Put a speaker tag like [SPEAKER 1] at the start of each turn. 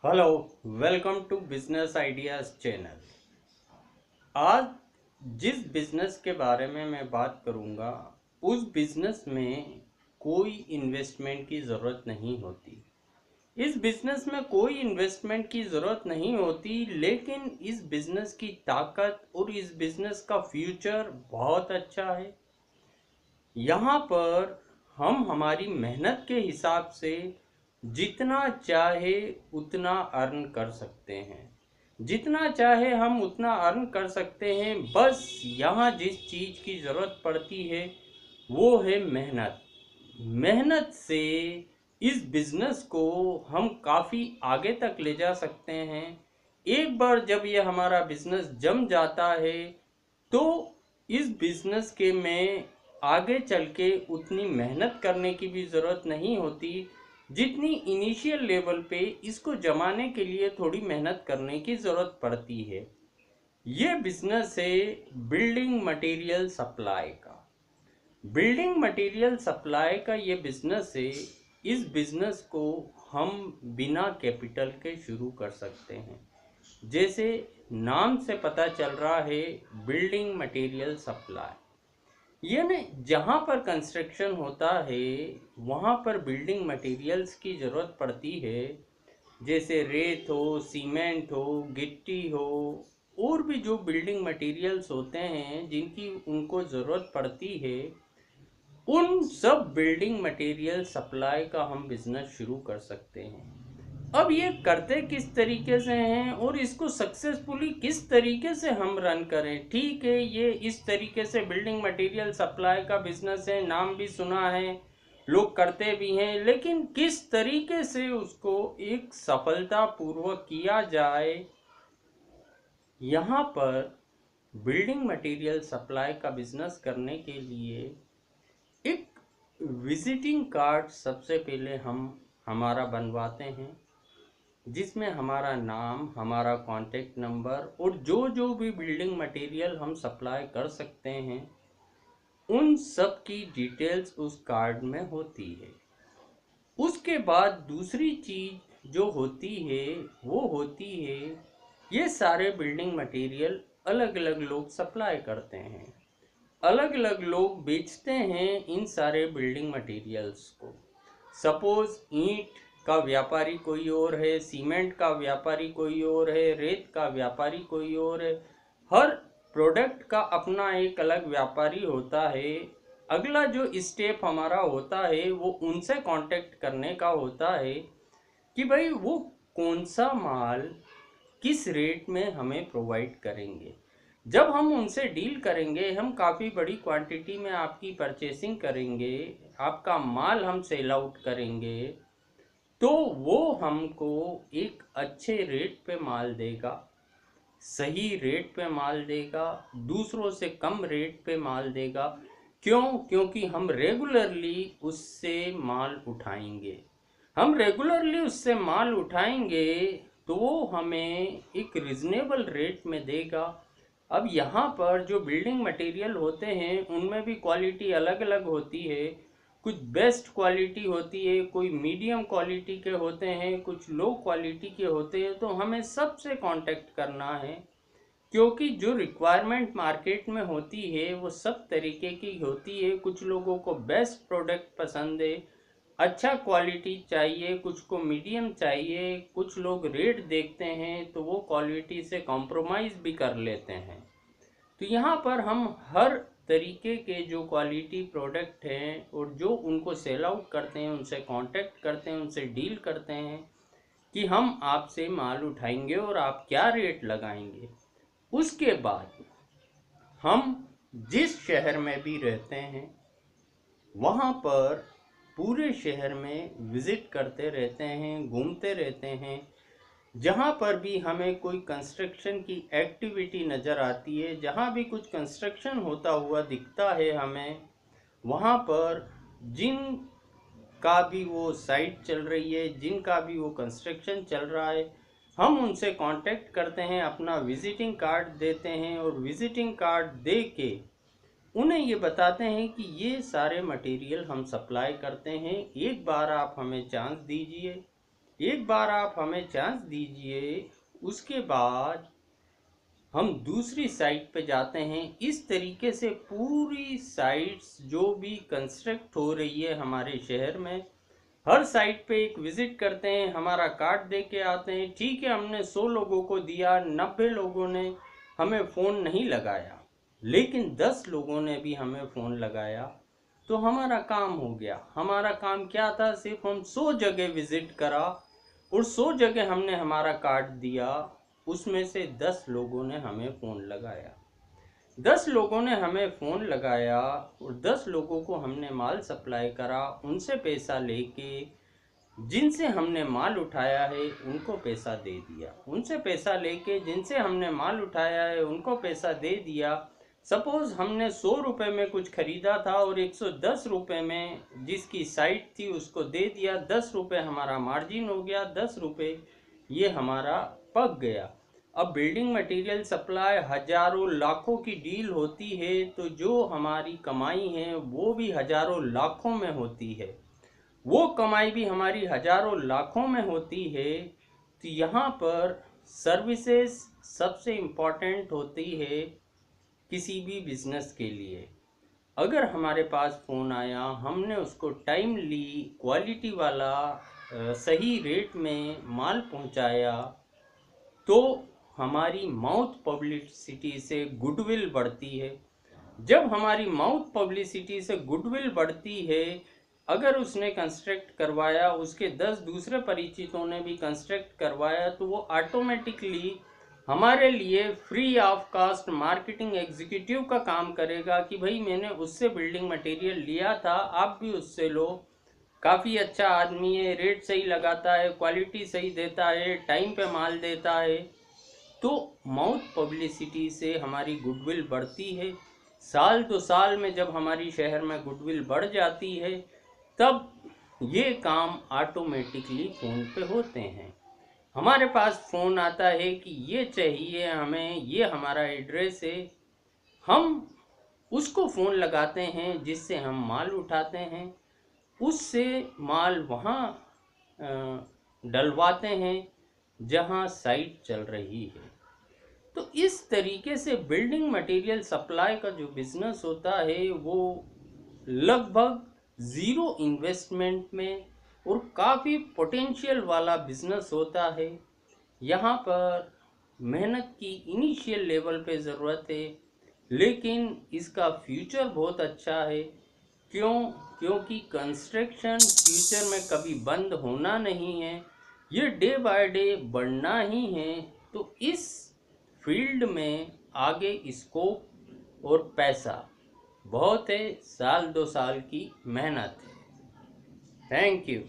[SPEAKER 1] Hello, welcome to business ideas channel. आज जिस business के बारे में मैं बात करूंगा, उस बिजनेस में कोई इन्वेस्टमेंट की ज़रूरत नहीं होती। इस बिजनेस में कोई इन्वेस्टमेंट की ज़रूरत नहीं होती, लेकिन इस बिजनेस की ताकत और इस बिजनेस का फ्यूचर बहुत अच्छा है। यहाँ पर हम हमारी मेहनत के हिसाब से जितना चाहे उतना अर्न कर सकते हैं। जितना चाहे हम उतना अर्न कर सकते हैं। बस यहाँ जिस चीज़ की ज़रूरत पड़ती है वो है मेहनत। मेहनत से इस बिज़नेस को हम काफ़ी आगे तक ले जा सकते हैं। एक बार जब ये हमारा बिज़नेस जम जाता है तो इस बिज़नेस के में आगे चल के उतनी मेहनत करने की भी ज़रूरत नहीं होती, जितनी इनिशियल लेवल पे इसको जमाने के लिए थोड़ी मेहनत करने की ज़रूरत पड़ती है। ये बिज़नेस है बिल्डिंग मटेरियल सप्लाई का। बिल्डिंग मटेरियल सप्लाई का ये बिज़नेस है। इस बिज़नेस को हम बिना कैपिटल के शुरू कर सकते हैं। जैसे नाम से पता चल रहा है, बिल्डिंग मटेरियल सप्लाई, यानी जहाँ पर कंस्ट्रक्शन होता है वहाँ पर बिल्डिंग मटेरियल्स की ज़रूरत पड़ती है। जैसे रेत हो, सीमेंट हो, गिट्टी हो, और भी जो बिल्डिंग मटेरियल्स होते हैं जिनकी उनको ज़रूरत पड़ती है, उन सब बिल्डिंग मटेरियल सप्लाई का हम बिज़नेस शुरू कर सकते हैं। अब ये करते किस तरीके से हैं और इसको सक्सेसफुली किस तरीके से हम रन करें। ठीक है, ये इस तरीके से बिल्डिंग मटेरियल सप्लाई का बिजनेस है, नाम भी सुना है, लोग करते भी हैं, लेकिन किस तरीके से उसको एक सफलतापूर्वक किया जाए। यहाँ पर बिल्डिंग मटेरियल सप्लाई का बिजनेस करने के लिए एक विजिटिंग कार्ड सबसे पहले हम हमारा बनवाते हैं, जिसमें हमारा नाम, हमारा कॉन्टेक्ट नंबर और जो जो भी बिल्डिंग मटेरियल हम सप्लाई कर सकते हैं उन सब की डिटेल्स उस कार्ड में होती है। उसके बाद दूसरी चीज़ जो होती है वो होती है, ये सारे बिल्डिंग मटेरियल अलग अलग लोग सप्लाई करते हैं, अलग अलग लोग बेचते हैं इन सारे बिल्डिंग मटेरियल्स को। सपोज ईंट का व्यापारी कोई और है, सीमेंट का व्यापारी कोई और है, रेत का व्यापारी कोई और है। हर प्रोडक्ट का अपना एक अलग व्यापारी होता है। अगला जो स्टेप हमारा होता है वो उनसे कांटेक्ट करने का होता है कि भाई वो कौन सा माल किस रेट में हमें प्रोवाइड करेंगे। जब हम उनसे डील करेंगे, हम काफ़ी बड़ी क्वांटिटी में आपकी परचेसिंग करेंगे, आपका माल हम सेल आउट करेंगे, तो वो हमको एक अच्छे रेट पे माल देगा, सही रेट पे माल देगा, दूसरों से कम रेट पे माल देगा। क्यों? क्योंकि हम रेगुलरली उससे माल उठाएंगे। हम रेगुलरली उससे माल उठाएंगे तो वो हमें एक रिजनेबल रेट में देगा। अब यहाँ पर जो बिल्डिंग मटेरियल होते हैं उनमें भी क्वालिटी अलग अलग होती है। कुछ बेस्ट क्वालिटी होती है, कोई मीडियम क्वालिटी के होते हैं, कुछ लो क्वालिटी के होते हैं। तो हमें सबसे कांटेक्ट करना है, क्योंकि जो रिक्वायरमेंट मार्केट में होती है वो सब तरीके की होती है। कुछ लोगों को बेस्ट प्रोडक्ट पसंद है, अच्छा क्वालिटी चाहिए, कुछ को मीडियम चाहिए, कुछ लोग रेट देखते हैं तो वो क्वालिटी से कॉम्प्रोमाइज़ भी कर लेते हैं। तो यहाँ पर हम हर तरीके के जो क्वालिटी प्रोडक्ट हैं और जो उनको सेल आउट करते हैं उनसे कांटेक्ट करते हैं, उनसे डील करते हैं कि हम आपसे माल उठाएंगे और आप क्या रेट लगाएंगे। उसके बाद हम जिस शहर में भी रहते हैं वहाँ पर पूरे शहर में विज़िट करते रहते हैं, घूमते रहते हैं। जहाँ पर भी हमें कोई कंस्ट्रक्शन की एक्टिविटी नज़र आती है, जहाँ भी कुछ कंस्ट्रक्शन होता हुआ दिखता है हमें, वहाँ पर जिन का भी वो साइट चल रही है, जिनका भी वो कंस्ट्रक्शन चल रहा है, हम उनसे कांटेक्ट करते हैं, अपना विजिटिंग कार्ड देते हैं और विजिटिंग कार्ड दे के उन्हें ये बताते हैं कि ये सारे मटेरियल हम सप्लाई करते हैं, एक बार आप हमें चांस दीजिए। एक बार आप हमें चांस दीजिए, उसके बाद हम दूसरी साइट पे जाते हैं। इस तरीके से पूरी साइट्स जो भी कंस्ट्रक्ट हो रही है हमारे शहर में, हर साइट पे एक विजिट करते हैं, हमारा कार्ड दे के आते हैं। ठीक है, हमने 100 लोगों को दिया, 90 लोगों ने हमें फ़ोन नहीं लगाया, लेकिन 10 लोगों ने भी हमें फ़ोन लगाया, तो हमारा काम हो गया। हमारा काम क्या था? सिर्फ हम 100 जगह विजिट करा और 100 जगह हमने हमारा कार्ड दिया, उसमें से 10 लोगों ने हमें फ़ोन लगाया। 10 लोगों ने हमें फ़ोन लगाया और 10 लोगों को हमने माल सप्लाई करा, उनसे पैसा लेके जिनसे हमने माल उठाया है उनको पैसा दे दिया, उनसे पैसा लेके जिनसे हमने माल उठाया है उनको पैसा दे दिया। सपोज़ हमने 100 रुपये में कुछ ख़रीदा था और 110 रुपये में जिसकी साइट थी उसको दे दिया। 10 रुपये हमारा मार्जिन हो गया, 10 रुपये ये हमारा पक गया। अब बिल्डिंग मटेरियल सप्लाई हजारों लाखों की डील होती है, तो जो हमारी कमाई है वो भी हजारों लाखों में होती है, वो कमाई भी हमारी हजारों लाखों में होती है। तो यहाँ पर सर्विसेज सबसे इम्पॉर्टेंट होती है किसी भी बिजनेस के लिए। अगर हमारे पास फ़ोन आया, हमने उसको टाइमली क्वालिटी वाला सही रेट में माल पहुँचाया, तो हमारी माउथ पब्लिसिटी से गुडविल बढ़ती है। जब हमारी माउथ पब्लिसिटी से गुडविल बढ़ती है, अगर उसने कंस्ट्रक्ट करवाया, उसके 10 दूसरे परिचितों ने भी कंस्ट्रक्ट करवाया, तो वो ऑटोमेटिकली हमारे लिए free of cost marketing executive का काम करेगा कि भाई मैंने उससे बिल्डिंग मटेरियल लिया था, आप भी उससे लो, काफ़ी अच्छा आदमी है, रेट सही लगाता है, क्वालिटी सही देता है, टाइम पे माल देता है। तो माउथ पब्लिसिटी से हमारी गुडविल बढ़ती है। साल 2 साल में जब हमारी शहर में गुडविल बढ़ जाती है, तब ये काम ऑटोमेटिकली फ़ोन पे होते हैं। हमारे पास फ़ोन आता है कि ये चाहिए हमें, ये हमारा एड्रेस है, हम उसको फ़ोन लगाते हैं, जिससे हम माल उठाते हैं, उससे माल वहाँ डलवाते हैं जहाँ साइट चल रही है। तो इस तरीके से बिल्डिंग मटेरियल सप्लाई का जो बिजनेस होता है वो लगभग ज़ीरो इन्वेस्टमेंट में और काफ़ी पोटेंशियल वाला बिजनेस होता है। यहाँ पर मेहनत की इनिशियल लेवल पे ज़रूरत है, लेकिन इसका फ्यूचर बहुत अच्छा है। क्यों? क्योंकि कंस्ट्रक्शन फ्यूचर में कभी बंद होना नहीं है, ये डे बाय डे बढ़ना ही है। तो इस फील्ड में आगे स्कोप और पैसा बहुत है, साल 2 साल की मेहनत है। Thank you.